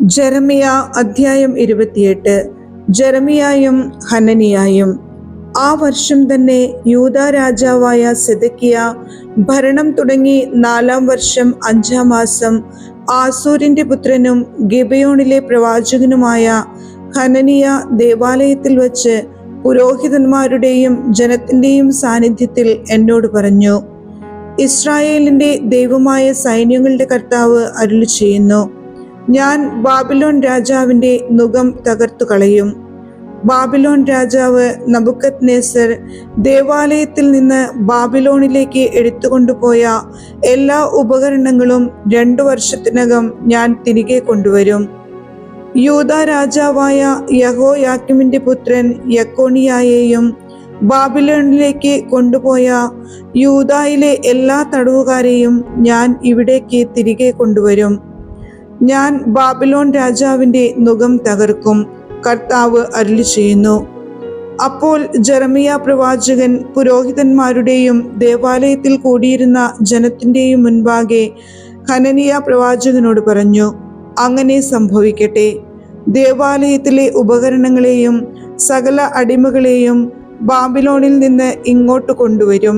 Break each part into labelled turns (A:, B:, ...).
A: ജെറമിയ അധ്യായം 28. ജെറമിയായും ഹനനിയായും. ആ വർഷം തന്നെ യൂദാ രാജാവായ സിദെക്കിയ ഭരണം തുടങ്ങി 4-ാം വർഷം 5-ാം മാസം ആസൂരിന്റെ പുത്രനും ഗിബെയോണിലെ പ്രവാചകനുമായ ഹനനിയ ദേവാലയത്തിൽ വച്ച് പുരോഹിതന്മാരുടെയും ജനത്തിന്റെയും സാന്നിധ്യത്തിൽ എന്നോട് പറഞ്ഞു: ഇസ്രായേലിന്റെ ദൈവമായ സൈന്യങ്ങളുടെ കർത്താവ് അരുളി ചെയ്യുന്നു: ഞാൻ ബാബിലോൺ രാജാവിന്റെ നുകം തകർത്തു കളയും. ബാബിലോൺ രാജാവ് നബുക്കദ്നേസർ ദേവാലയത്തിൽ നിന്ന് ബാബിലോണിലേക്ക് എടുത്തുകൊണ്ടുപോയ എല്ലാ ഉപകരണങ്ങളും 2 വർഷത്തിനകം ഞാൻ തിരികെ കൊണ്ടുവരും. യൂദാ രാജാവായ യഹോയാക്കീമിന്റെ പുത്രൻ യെക്കൊനിയായെയും ബാബിലോണിലേക്ക് കൊണ്ടുപോയ യൂദായിലെ എല്ലാ തടവുകാരെയും ഞാൻ ഇവിടേക്ക് തിരികെ കൊണ്ടുവരും. ഞാൻ ബാബിലോൺ രാജാവിന്റെ നുകം തകർക്കും, കർത്താവ് അരുളി ചെയ്യുന്നു. അപ്പോൾ ജെറമിയ പ്രവാചകൻ പുരോഹിതന്മാരുടെയും ദേവാലയത്തിൽ കൂടിയിരുന്ന ജനത്തിന്റെയും മുൻപാകെ ഹനനിയ പ്രവാചകനോട് പറഞ്ഞു: അങ്ങനെ സംഭവിക്കട്ടെ. ദേവാലയത്തിലെ ഉപകരണങ്ങളെയും സകല അടിമകളെയും ബാബിലോണിൽ നിന്ന് ഇങ്ങോട്ട് കൊണ്ടുവരും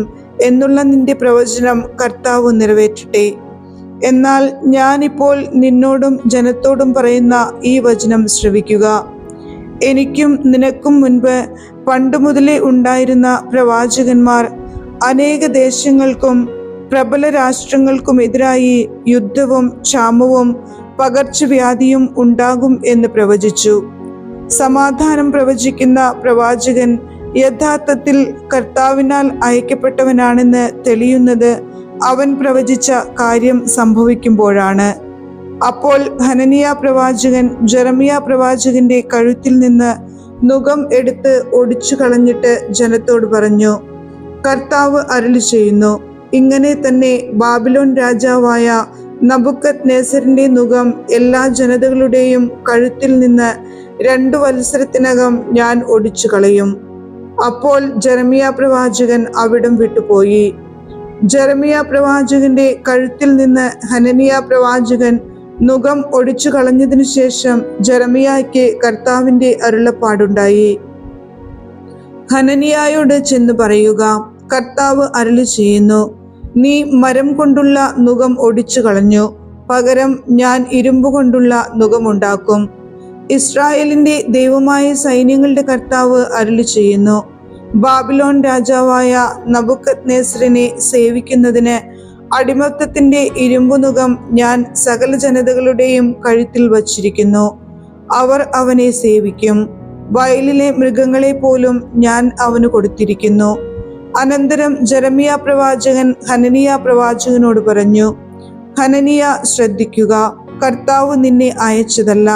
A: എന്നുള്ള നിന്റെ പ്രവചനം കർത്താവ് നിറവേറ്റട്ടെ. എന്നാൽ ഞാനിപ്പോൾ നിന്നോടും ജനത്തോടും പറയുന്ന ഈ വചനം ശ്രവിക്കുക. എനിക്കും നിനക്കും മുൻപ് പണ്ടുമുതലേ ഉണ്ടായിരുന്ന പ്രവാചകന്മാർ അനേക ദേശങ്ങൾക്കും പ്രബല രാഷ്ട്രങ്ങൾക്കുമെതിരായി യുദ്ധവും ക്ഷാമവും പകർച്ചവ്യാധിയും ഉണ്ടാകും എന്ന് പ്രവചിച്ചു. സമാധാനം പ്രവചിക്കുന്ന പ്രവാചകൻ യഥാർത്ഥത്തിൽ കർത്താവിനാൽ അയക്കപ്പെട്ടവനാണെന്ന് തെളിയുന്നത് അവൻ പ്രവചിച്ച കാര്യം സംഭവിക്കുമ്പോഴാണ്. അപ്പോൾ ഹനനിയ പ്രവാചകൻ ജെറമിയ പ്രവാചകന്റെ കഴുത്തിൽ നിന്ന് നുകം എടുത്ത് ഒടിച്ചു കളഞ്ഞിട്ട് ജനത്തോട് പറഞ്ഞു: കർത്താവ് അരുളി ചെയ്യുന്നു, ഇങ്ങനെ തന്നെ ബാബിലോൺ രാജാവായ നബുക്കദ്നേസരിന്റെ നുകം എല്ലാ ജനതകളുടെയും കഴുത്തിൽ നിന്ന് 2 വത്സരത്തിനകം ഞാൻ ഒടിച്ചു കളയും. അപ്പോൾ ജെറമിയ പ്രവാചകൻ അവിടം വിട്ടുപോയി. ജെറമിയ പ്രവാചകന്റെ കഴുത്തിൽ നിന്ന് ഹനനിയ പ്രവാചകൻ നുകം ഒടിച്ചു കളഞ്ഞതിനു ശേഷം ജെറമിയായ്ക്ക് കർത്താവിന്റെ അരുളപ്പാടുണ്ടായി: ഹനനിയായോട് ചെന്ന് പറയുക, കർത്താവ് അരുളി ചെയ്യുന്നു, നീ മരം കൊണ്ടുള്ള നുകം ഒടിച്ചു കളഞ്ഞു, പകരം ഞാൻ ഇരുമ്പ് കൊണ്ടുള്ള നുകമുണ്ടാക്കും. ഇസ്രായേലിന്റെ ദൈവമായ സൈന്യങ്ങളുടെ കർത്താവ് അരുളി ചെയ്യുന്നു: ബാബിലോൺ രാജാവായ നബുക്കദ്നേസരിനെ സേവിക്കുന്നതിന് അടിമത്തത്തിന്റെ ഇരുമ്പുനുകം ഞാൻ സകല ജനതകളുടെയും കഴുത്തിൽ വച്ചിരിക്കുന്നു. അവർ അവനെ സേവിക്കും. വയലിലെ മൃഗങ്ങളെ പോലും ഞാൻ അവന് കൊടുത്തിരിക്കുന്നു. അനന്തരം ജെറമിയ പ്രവാചകൻ ഹനനിയ പ്രവാചകനോട് പറഞ്ഞു: ഹനനിയ, ശ്രദ്ധിക്കുക, കർത്താവ് നിന്നെ അയച്ചതല്ല.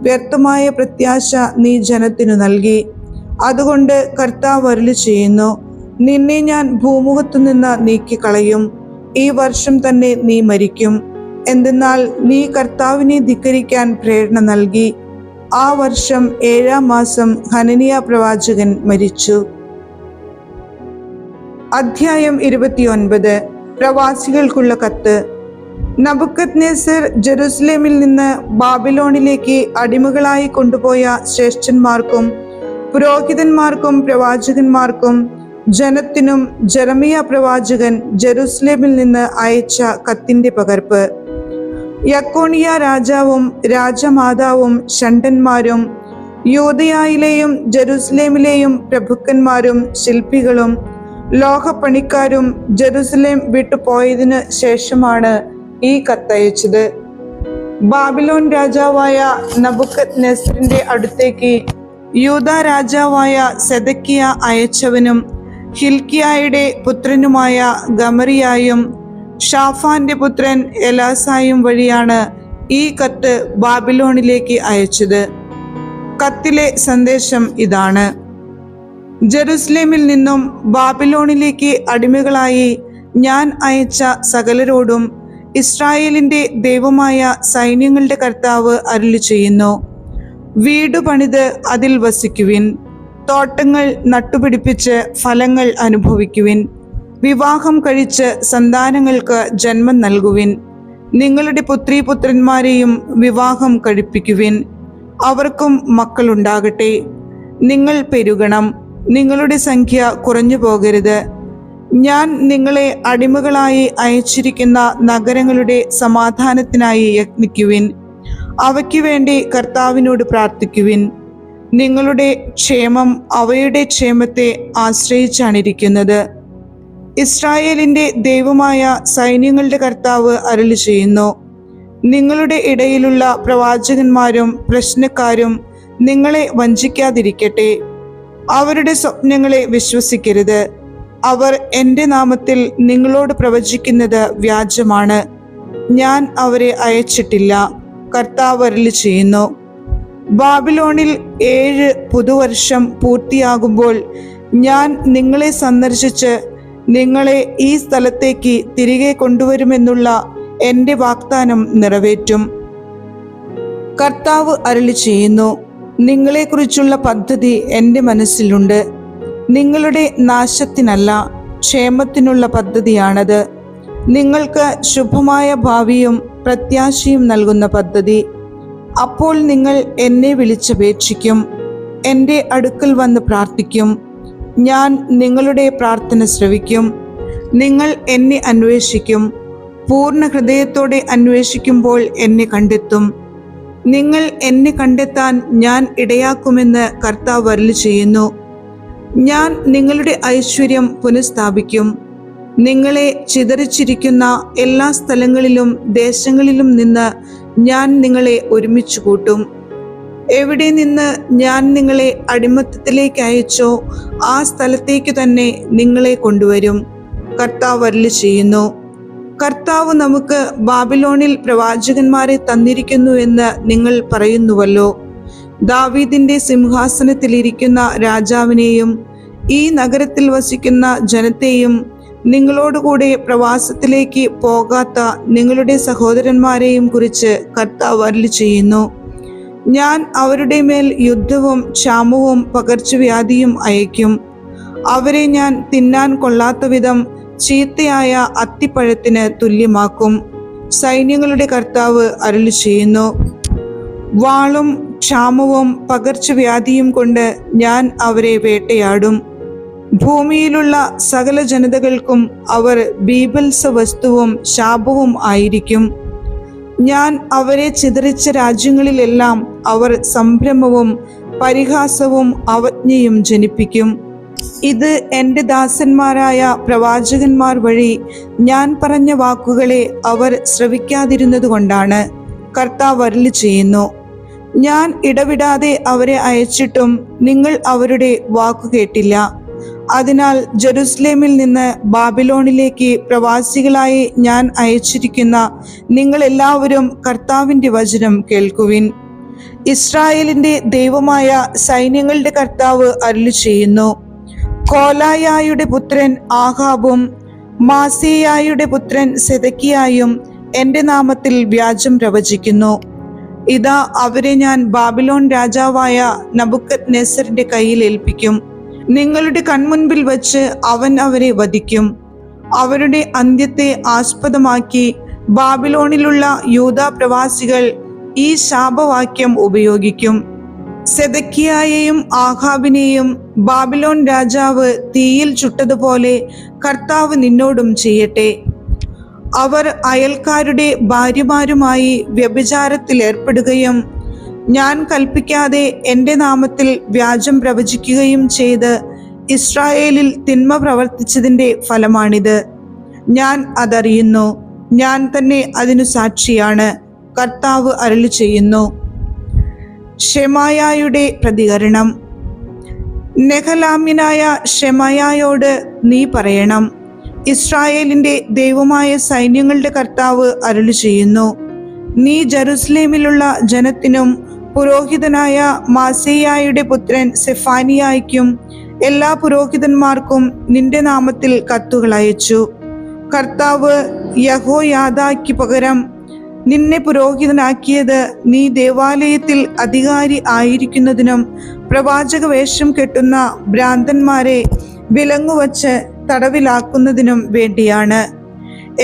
A: വ്യർത്ഥമായ പ്രത്യാശ നീ ജനത്തിനു നൽകി. അതുകൊണ്ട് കർത്താവ് അരുളി ചെയ്യുന്നു: നിന്നെ ഞാൻ ഭൂമുഖത്തു നിന്ന് നീക്കിക്കളയും. ഈ വർഷം തന്നെ നീ മരിക്കും. എന്തെന്നാൽ നീ കർത്താവിനെ ധിക്കരിക്കാൻ പ്രേരണ നൽകി. ആ വർഷം 7-ാം മാസം ഹനനിയ പ്രവാചകൻ മരിച്ചു. അധ്യായം 29. പ്രവാസികൾക്കുള്ള കത്ത്. നബുക്കദ്നേസർ ജെറുസലേമിൽ നിന്ന് ബാബിലോണിലേക്ക് അടിമകളായി കൊണ്ടുപോയ ശ്രേഷ്ഠന്മാർക്കും പുരോഹിതന്മാർക്കും പ്രവാചകന്മാർക്കും ജനത്തിനും ജെറമിയ പ്രവാചകൻ ജെറുസലേമിൽ നിന്ന് അയച്ച കത്തിന്റെ പകർപ്പ്. യെക്കൊനിയ രാജാവും രാജമാതാവും ഷണ്ഡന്മാരും യൂദയായിലെയും ജെറുസലേമിലെയും പ്രഭുക്കന്മാരും ശില്പികളും ലോഹപ്പണിക്കാരും ജെറുസലേം വിട്ടുപോയതിനു ശേഷമാണ് ഈ കത്തയച്ചത്. ബാബിലോൺ രാജാവായ നബുക്കദ്നേസറിന്റെ അടുത്തേക്ക് യൂദാ രാജാവായ സിദെക്കിയ അയച്ചവനും ഹിൽക്കിയായുടെ പുത്രനുമായ ഗമറിയായും ഷാഫാന്റെ പുത്രൻ എലാസായും വഴിയാണ് ഈ കത്ത് ബാബിലോണിലേക്ക് അയച്ചത്. കത്തിലെ സന്ദേശം ഇതാണ്: ജെറുസലേമിൽ നിന്നും ബാബിലോണിലേക്ക് അടിമകളായി ഞാൻ അയച്ച സകലരോടും ഇസ്രായേലിന്റെ ദൈവമായ സൈന്യങ്ങളുടെ കർത്താവ് അരുളി ചെയ്യുന്നു: വീടു പണിത് അതിൽ വസിക്കുവിൻ. തോട്ടങ്ങൾ നട്ടുപിടിപ്പിച്ച് ഫലങ്ങൾ അനുഭവിക്കുവിൻ. വിവാഹം കഴിച്ച് സന്താനങ്ങൾക്ക് ജന്മം നൽകുവിൻ. നിങ്ങളുടെ പുത്രീപുത്രന്മാരെയും വിവാഹം കഴിപ്പിക്കുവിൻ. അവർക്കും മക്കളുണ്ടാകട്ടെ. നിങ്ങൾ പെരുകണം. നിങ്ങളുടെ സംഖ്യ കുറഞ്ഞു പോകരുത്. ഞാൻ നിങ്ങളെ അടിമകളായി അയച്ചിരിക്കുന്ന നഗരങ്ങളുടെ സമാധാനത്തിനായി യത്നിക്കുവിൻ. അവയ്ക്ക് വേണ്ടി കർത്താവിനോട് പ്രാർത്ഥിക്കുവിൻ. നിങ്ങളുടെ ക്ഷേമം അവയുടെ ക്ഷേമത്തെ ആശ്രയിച്ചാണിരിക്കുന്നത്. ഇസ്രായേലിന്റെ ദൈവമായ സൈന്യങ്ങളുടെ കർത്താവ് അരുളി ചെയ്യുന്നു: നിങ്ങളുടെ ഇടയിലുള്ള പ്രവാചകന്മാരും പ്രശ്നക്കാരും നിങ്ങളെ വഞ്ചിക്കാതിരിക്കട്ടെ. അവരുടെ സ്വപ്നങ്ങളെ വിശ്വസിക്കരുത്. അവർ എൻ്റെ നാമത്തിൽ നിങ്ങളോട് പ്രവചിക്കുന്നത് വ്യാജമാണ്. ഞാൻ അവരെ അയച്ചിട്ടില്ല. കർത്താവ് അരുളി ചെയ്യുന്നു. ബാബിലോണിൽ 7 പുതുവർഷം പൂർത്തിയാകുമ്പോൾ ഞാൻ നിങ്ങളെ സന്ദർശിച്ച് നിങ്ങളെ ഈ സ്ഥലത്തേക്ക് തിരികെ കൊണ്ടുവരുമെന്നുള്ള എൻ്റെ വാഗ്ദാനം നിറവേറ്റും. കർത്താവ് അരുളി ചെയ്യുന്നു: നിങ്ങളെക്കുറിച്ചുള്ള പദ്ധതി എൻ്റെ മനസ്സിലുണ്ട്. നിങ്ങളുടെ നാശത്തിനല്ല, ക്ഷേമത്തിനുള്ള പദ്ധതിയാണത്. നിങ്ങൾക്ക് ശുഭമായ ഭാവിയും പ്രത്യാശയും നൽകുന്ന പദ്ധതി. അപ്പോൾ നിങ്ങൾ എന്നെ വിളിച്ചപേക്ഷിക്കും, എൻ്റെ അടുക്കൽ വന്ന് പ്രാർത്ഥിക്കും. ഞാൻ നിങ്ങളുടെ പ്രാർത്ഥന ശ്രവിക്കും. നിങ്ങൾ എന്നെ അന്വേഷിക്കും. പൂർണ്ണ ഹൃദയത്തോടെ അന്വേഷിക്കുമ്പോൾ എന്നെ കണ്ടെത്തും. നിങ്ങൾ എന്നെ കണ്ടെത്താൻ ഞാൻ ഇടയാക്കുമെന്ന് കർത്താവ് അരുളി ചെയ്യുന്നു. ഞാൻ നിങ്ങളുടെ ഐശ്വര്യം പുനഃസ്ഥാപിക്കും. നിങ്ങളെ ചിതറിച്ചിരിക്കുന്ന എല്ലാ സ്ഥലങ്ങളിലും ദേശങ്ങളിലും നിന്ന് ഞാൻ നിങ്ങളെ ഒരുമിച്ച് കൂട്ടും. എവിടെ നിന്ന് ഞാൻ നിങ്ങളെ അടിമത്തത്തിലേക്ക് അയച്ചോ ആ സ്ഥലത്തേക്ക് തന്നെ നിങ്ങളെ കൊണ്ടുവരും. കർത്താവ് അരുളി ചെയ്യുന്നു. കർത്താവ് നമുക്ക് ബാബിലോണിൽ പ്രവാചകന്മാരെ തന്നിരിക്കുന്നു എന്ന് നിങ്ങൾ പറയുന്നുവല്ലോ. ദാവീദിന്റെ സിംഹാസനത്തിലിരിക്കുന്ന രാജാവിനെയും ഈ നഗരത്തിൽ വസിക്കുന്ന ജനത്തെയും നിങ്ങളോടുകൂടെ പ്രവാസത്തിലേക്ക് പോകാത്ത നിങ്ങളുടെ സഹോദരന്മാരെയും കുറിച്ച് കർത്താവ് അരുളി ചെയ്യുന്നു. ഞാൻ അവരുടെ മേൽ യുദ്ധവും ക്ഷാമവും പകർച്ചവ്യാധിയും അയക്കും. അവരെ ഞാൻ തിന്നാൻ കൊള്ളാത്ത വിധം ചീത്തയായ അത്തിപ്പഴത്തിന് തുല്യമാക്കും. സൈന്യങ്ങളുടെ കർത്താവ് അരുളി ചെയ്യുന്നു. വാളും ക്ഷാമവും പകർച്ചവ്യാധിയും കൊണ്ട് ഞാൻ അവരെ വേട്ടയാടും. ഭൂമിയിലുള്ള സകല ജനതകൾക്കും അവർ ബീഭത്സ വസ്തുവും ശാപവും ആയിരിക്കും. ഞാൻ അവരെ ചിതറിച്ച രാജ്യങ്ങളിലെല്ലാം അവർ സംഭ്രമവും പരിഹാസവും അവജ്ഞയും ജനിപ്പിക്കും. ഇത് എൻ്റെ ദാസന്മാരായ പ്രവാചകന്മാർ വഴി ഞാൻ പറഞ്ഞ വാക്കുകളെ അവർ ശ്രവിക്കാതിരുന്നത് കൊണ്ടാണ്. കർത്താവ് അരുളി ചെയ്യുന്നു. ഞാൻ ഇടവിടാതെ അവരെ അയച്ചിട്ടും നിങ്ങൾ അവരുടെ വാക്കു കേട്ടില്ല. അതിനാൽ ജെറുസലേമിൽ നിന്ന് ബാബിലോണിലേക്ക് പ്രവാസികളായി ഞാൻ അയച്ചിരിക്കുന്ന നിങ്ങൾ എല്ലാവരും കർത്താവിൻ്റെ വചനം കേൾക്കുവിൻ. ഇസ്രായേലിന്റെ ദൈവമായ സൈന്യങ്ങളുടെ കർത്താവ് അരുളി ചെയ്യുന്നു. കോലായായുടെ പുത്രൻ ആഹാബും മാസേയായുടെ പുത്രൻ സെദക്കിയായും എൻ്റെ നാമത്തിൽ വ്യാജം പ്രവചിക്കുന്നു. ഇതാ, അവരെ ഞാൻ ബാബിലോൺ രാജാവായ നബുക്കദ്നെസറിന്റെ കയ്യിൽ ഏൽപ്പിക്കും. നിങ്ങളുടെ കൺമുൻപിൽ വച്ച് അവൻ അവരെ വധിക്കും. അവരുടെ അന്ത്യത്തെ ആസ്പദമാക്കി ബാബിലോണിലുള്ള യൂദാ പ്രവാസികൾ ഈ ശാപവാക്യം ഉപയോഗിക്കും. സെദക്കിയായെയും ആഹാബിനെയും ബാബിലോൺ രാജാവ് തീയിൽ ചുട്ടതുപോലെ കർത്താവ് നിന്നോടും ചെയ്യട്ടെ. അവർ അയൽക്കാരുടെ ഭാര്യമാരുമായി വ്യഭിചാരത്തിൽ ഏർപ്പെടുകയും ഞാൻ കൽപ്പിക്കാതെ എൻ്റെ നാമത്തിൽ വ്യാജം പ്രവചിക്കുകയും ചെയ്ത് ഇസ്രായേലിൽ തിന്മ പ്രവർത്തിച്ചതിൻ്റെ ഫലമാണിത്. ഞാൻ അതറിയുന്നു. ഞാൻ തന്നെ അതിനു സാക്ഷിയാണ്. കർത്താവ് അരുളി ചെയ്യുന്നു. ഷെമായായുടെ പ്രതികരണം. നെഹലാമ്യനായ ഷെമായായോട് നീ പറയണം: ഇസ്രായേലിന്റെ ദൈവമായ സൈന്യങ്ങളുടെ കർത്താവ് അരുളി ചെയ്യുന്നു. നീ ജെറുസലേമിലുള്ള ജനത്തിനും പുരോഹിതനായ മാസേയായുടെ പുത്രൻ സെഫാനിയായ്ക്കും എല്ലാ പുരോഹിതന്മാർക്കും നിന്റെ നാമത്തിൽ കത്തുകൾ അയച്ചു. കർത്താവ് യഹോയാദായ്ക്ക് പകരം നിന്നെ പുരോഹിതനാക്കിയത് നീ ദേവാലയത്തിൽ അധികാരി ആയിരിക്കുന്നതിനും പ്രവാചക വേഷം കെട്ടുന്ന ഭ്രാന്തന്മാരെ വിലങ്ങുവച്ച് തടവിലാക്കുന്നതിനും വേണ്ടിയാണ്.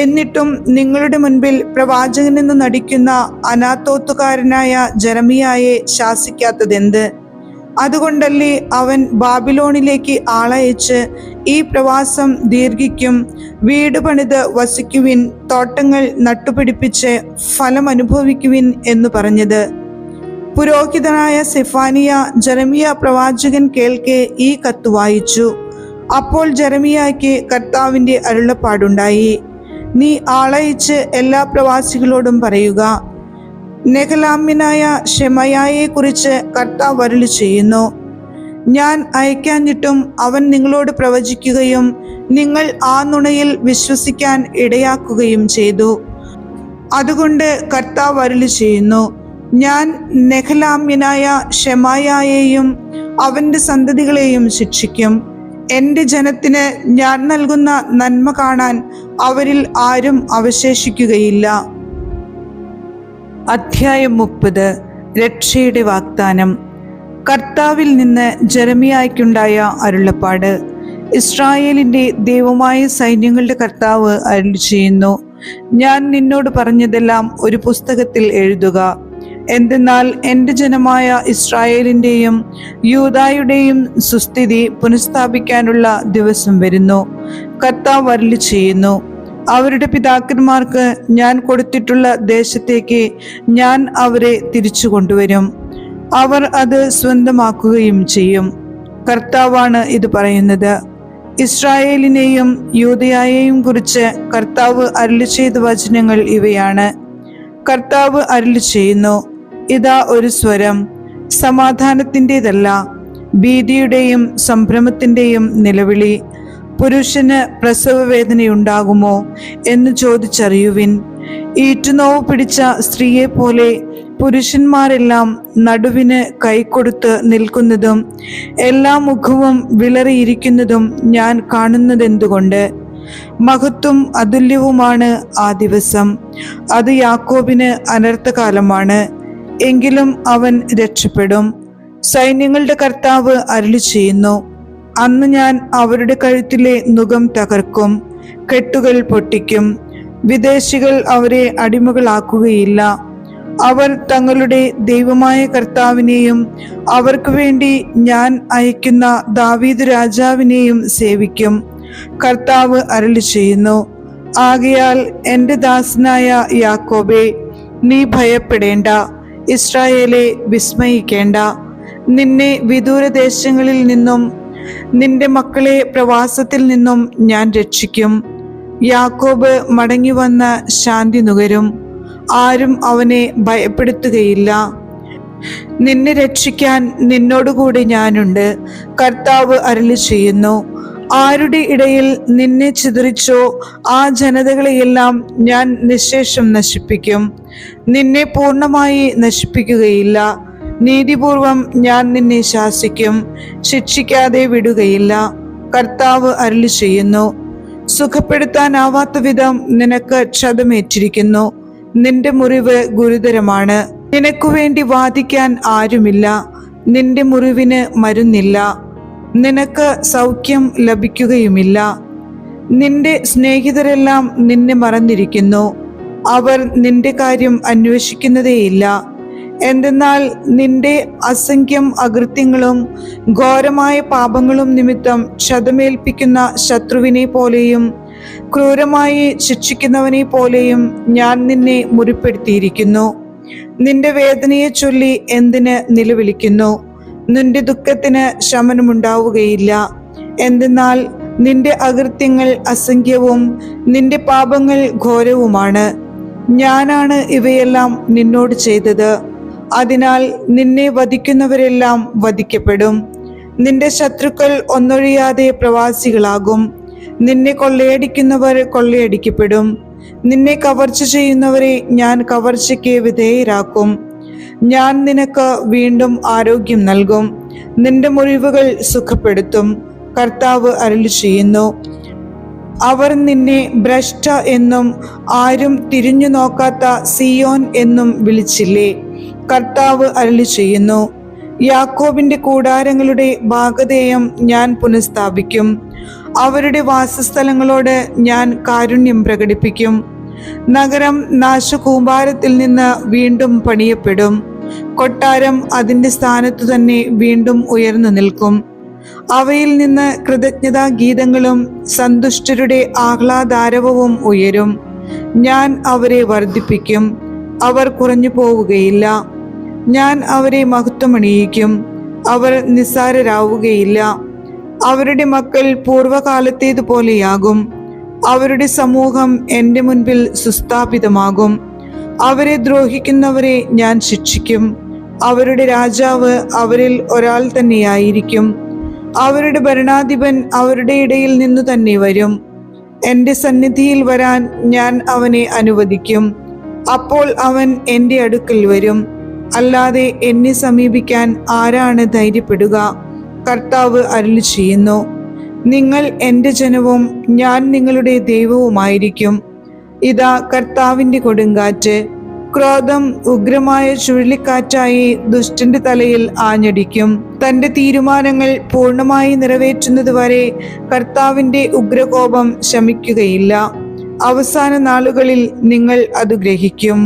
A: എന്നിട്ടും നിങ്ങളുടെ മുൻപിൽ പ്രവാചകനെന്ന് നടിക്കുന്ന അനാത്തോത്തുകാരനായ ജെറമിയായെ ശാസിക്കാത്തതെന്ത്? അതുകൊണ്ടല്ലേ അവൻ ബാബിലോണിലേക്ക് ആളയച്ച് ഈ പ്രവാസം ദീർഘിക്കും, വീട് പണിത് വസിക്കുവിൻ, തോട്ടങ്ങൾ നട്ടുപിടിപ്പിച്ച് ഫലം അനുഭവിക്കുവിൻ എന്ന് പറഞ്ഞത്. പുരോഹിതനായ സെഫാനിയ ജെറമിയ പ്രവാചകൻ കേൾക്കെ ഈ കത്ത് വായിച്ചു. അപ്പോൾ ജെറമിയായ്ക്ക് കർത്താവിൻ്റെ അരുളപ്പാടുണ്ടായി, നീ ആളയച്ച് എല്ലാ പ്രവാസികളോടും പറയുക, നെഹലാമ്യനായ ശെമയായെ കുറിച്ച് കർത്താവ് അരുളി ചെയ്യുന്നു, ഞാൻ അയക്കാഞ്ഞിട്ടും അവൻ നിങ്ങളോട് പ്രവചിക്കുകയും നിങ്ങൾ ആ നുണയിൽ വിശ്വസിക്കാൻ ഇടയാക്കുകയും ചെയ്തു. അതുകൊണ്ട് കർത്താവ് അരുളി ചെയ്യുന്നു, ഞാൻ നെഹലാമ്യനായ ശെമയായെയും അവൻ്റെ സന്തതികളെയും ശിക്ഷിക്കും. എൻ്റെ ജനത്തിന് ഞാൻ നൽകുന്ന നന്മ കാണാൻ അവരിൽ ആരും അവശേഷിക്കുകയില്ല. അധ്യായം 30. രക്ഷയുടെ വാഗ്ദാനം. കർത്താവിൽ നിന്ന് ജെറമിയായ്ക്കുണ്ടായ അരുളപ്പാട്. ഇസ്രായേലിൻ്റെ ദൈവമായ സൈന്യങ്ങളുടെ കർത്താവ് അരുളി ചെയ്യുന്നു, ഞാൻ നിന്നോട് പറഞ്ഞതെല്ലാം ഒരു പുസ്തകത്തിൽ എഴുതുക. എന്തെന്നാൽ എൻ്റെ ജനമായ ഇസ്രായേലിൻ്റെയും യൂദായുടെയും സുസ്ഥിതി പുനഃസ്ഥാപിക്കാനുള്ള ദിവസം വരുന്നു. കർത്താവ് അരുളി ചെയ്യുന്നു, അവരുടെ പിതാക്കന്മാർക്ക് ഞാൻ കൊടുത്തിട്ടുള്ള ദേശത്തേക്ക് ഞാൻ അവരെ തിരിച്ചു കൊണ്ടുവരും. അവർ അത് സ്വന്തമാക്കുകയും ചെയ്യും. കർത്താവാണ് ഇത് പറയുന്നത്. ഇസ്രായേലിനെയും യൂദയായെയും കുറിച്ച് കർത്താവ് അരുളി ചെയ്ത വചനങ്ങൾ ഇവയാണ്. കർത്താവ് അരുളി ചെയ്യുന്നു, ഇതാ ഒരു സ്വരം, സമാധാനത്തിൻ്റെതല്ല, ഭീതിയുടെയും സംഭ്രമത്തിൻ്റെയും നിലവിളി. പുരുഷന് പ്രസവവേദനയുണ്ടാകുമോ എന്ന് ചോദിച്ചറിയുവിൻ. ഈറ്റുനോവ് പിടിച്ച സ്ത്രീയെ പോലെ പുരുഷന്മാരെല്ലാം നടുവിന് കൈകൊടുത്ത് നിൽക്കുന്നതും എല്ലാ മുഖവും വിളറിയിരിക്കുന്നതും ഞാൻ കാണുന്നതെന്തുകൊണ്ട്? മഹത്വം അതുല്യവുമാണ് ആ ദിവസം. അത് യാക്കോബിന് അനർത്ഥകാലമാണ്, എങ്കിലും അവൻ രക്ഷപ്പെടും. സൈന്യങ്ങളുടെ കർത്താവ് അരുളി ചെയ്യുന്നു, അന്ന് ഞാൻ അവരുടെ കഴുത്തിലെ നുകം തകർക്കും, കെട്ടുകൾ പൊട്ടിക്കും. വിദേശികൾ അവരെ അടിമകളാക്കുകയില്ല. അവർ തങ്ങളുടെ ദൈവമായ കർത്താവിനെയും അവർക്ക് വേണ്ടി ഞാൻ അയക്കുന്ന ദാവീദ് രാജാവിനെയും സേവിക്കും. കർത്താവ് അരുളി ചെയ്യുന്നു, ആകയാൽ എൻ്റെ ദാസനായ യാക്കോബേ, നീ ഭയപ്പെടേണ്ട, ഇസ്രായേലെ വിസ്മയിക്കേണ്ട. നിന്നെ വിദൂരദേശങ്ങളിൽ നിന്നും നിന്റെ മക്കളെ പ്രവാസത്തിൽ നിന്നും ഞാൻ രക്ഷിക്കും. യാക്കോബ് മടങ്ങി വന്ന് ശാന്തി നുകരും, ആരും അവനെ ഭയപ്പെടുത്തുകയില്ല. നിന്നെ രക്ഷിക്കാൻ നിന്നോടുകൂടി ഞാനുണ്ട്. കർത്താവ് അരുളി ചെയ്യുന്നു, ആരുടെ ഇടയിൽ നിന്നെ ചിതറിച്ചോ ആ ജനതകളെയെല്ലാം ഞാൻ നിശേഷം നശിപ്പിക്കും. നിന്നെ പൂർണ്ണമായി നശിപ്പിക്കുകയില്ല. നീതിപൂർവം ഞാൻ നിന്നെ ശാസിക്കും, ശിക്ഷിക്കാതെ വിടുകയില്ല. കർത്താവ് അരുളി ചെയ്യുന്നു, സുഖപ്പെടുത്താനാവാത്ത വിധം നിനക്ക് ക്ഷതമേറ്റിരിക്കുന്നു. നിന്റെ മുറിവ് ഗുരുതരമാണ്. നിനക്കു വേണ്ടി വാദിക്കാൻ ആരുമില്ല. നിന്റെ മുറിവിന് മരുന്നില്ല. നിനക്ക് സൗഖ്യം ലഭിക്കുകയുമില്ല. നിന്റെ സ്നേഹിതരെല്ലാം നിന്നെ മറന്നിരിക്കുന്നു. അവർ നിന്റെ കാര്യം അന്വേഷിക്കുന്നതേയില്ല. എന്തെന്നാൽ നിന്റെ അസംഖ്യം അകൃത്യങ്ങളും ഘോരമായ പാപങ്ങളും നിമിത്തം ക്ഷതമേൽപ്പിക്കുന്ന ശത്രുവിനെ പോലെയും ക്രൂരമായി ശിക്ഷിക്കുന്നവനെ പോലെയും ഞാൻ നിന്നെ മുറിപ്പെടുത്തിയിരിക്കുന്നു. നിന്റെ വേദനയെ ചൊല്ലി എന്തിന് നിലവിളിക്കുന്നു? നിന്റെ ദുഃഖത്തിന് ശമനമുണ്ടാവുകയില്ല. എന്തെന്നാൽ നിന്റെ അകൃത്യങ്ങൾ അസംഖ്യവും നിന്റെ പാപങ്ങൾ ഘോരവുമാണ്. ഞാനാണ് ഇവയെല്ലാം നിന്നോട് ചെയ്തത്. അതിനാൽ നിന്നെ വധിക്കുന്നവരെല്ലാം വധിക്കപ്പെടും. നിന്റെ ശത്രുക്കൾ ഒന്നൊഴിയാതെ പ്രവാസികളാകും. നിന്നെ കൊള്ളയടിക്കുന്നവർ കൊള്ളയടിക്കപ്പെടും. നിന്നെ കവർച്ച ചെയ്യുന്നവരെ ഞാൻ കവർച്ചയ്ക്ക് വിധേയരാക്കും. ഞാൻ നിനക്ക് വീണ്ടും ആരോഗ്യം നൽകും. നിന്റെ മുറിവുകൾ സുഖപ്പെടുത്തും. കർത്താവ് അരുളി ചെയ്യുന്നു. അവർ നിന്നെ ഭ്രഷ്ട എന്നും ആരും തിരിഞ്ഞു നോക്കാത്ത സിയോൻ എന്നും വിളിച്ചില്ലേ? കർത്താവ് അരുളി ചെയ്യുന്നു. യാക്കോബിന്റെ കൂടാരങ്ങളുടെ ഭാഗധേയം ഞാൻ പുനഃസ്ഥാപിക്കും. അവരുടെ വാസസ്ഥലങ്ങളോട് ഞാൻ കാരുണ്യം പ്രകടിപ്പിക്കും. നഗരം നാശകൂമ്പാരത്തിൽ നിന്ന് വീണ്ടും പണിയപ്പെടും. കൊട്ടാരം അതിൻ്റെ സ്ഥാനത്തു തന്നെ വീണ്ടും ഉയർന്നു നിൽക്കും. അവയിൽ നിന്ന് കൃതജ്ഞതാ ഗീതങ്ങളും സന്തുഷ്ടരുടെ ആഹ്ലാദാരവവും ഉയരും. ഞാൻ അവരെ വർദ്ധിപ്പിക്കും, അവർ കുറഞ്ഞു പോവുകയില്ല. ഞാൻ അവരെ മഹത്വമണിയിക്കും, അവർ നിസ്സാരരാവുകയില്ല. അവരുടെ മക്കൾ പൂർവകാലത്തേതുപോലെയാകും. അവരുടെ സമൂഹം എൻ്റെ മുൻപിൽ സുസ്ഥാപിതമാകും. അവരെ ദ്രോഹിക്കുന്നവരെ ഞാൻ ശിക്ഷിക്കും. അവരുടെ രാജാവ് അവരിൽ ഒരാൾ തന്നെയായിരിക്കും. അവരുടെ ഭരണാധിപൻ അവരുടെ ഇടയിൽ നിന്നു തന്നെ വരും. എൻ്റെ സന്നിധിയിൽ വരാൻ ഞാൻ അവനെ അനുവദിക്കും. അപ്പോൾ അവൻ എൻ്റെ അടുക്കൽ വരും. അല്ലാതെ എന്നെ സമീപിക്കാൻ ആരാണ് ധൈര്യപ്പെടുക? കർത്താവ് അരുളി ചെയ്യുന്നു. നിങ്ങൾ എൻ്റെ ജനവും ഞാൻ നിങ്ങളുടെ ദൈവവുമായിരിക്കും. ഇതാ കർത്താവിൻ്റെ കൊടുങ്കാറ്റ്, ക്രോധം ഉഗ്രമായ ചുഴലിക്കാറ്റായി ദുഷ്ടന്റെ തലയിൽ ആഞ്ഞടിക്കും. തന്റെ തീരുമാനങ്ങൾ പൂർണ്ണമായി നിറവേറ്റുന്നതുവരെ കർത്താവിന്റെ ഉഗ്രകോപം ശമിക്കുകയില്ല. അവസാന നാളുകളിൽ നിങ്ങൾ അത് ഗ്രഹിക്കും.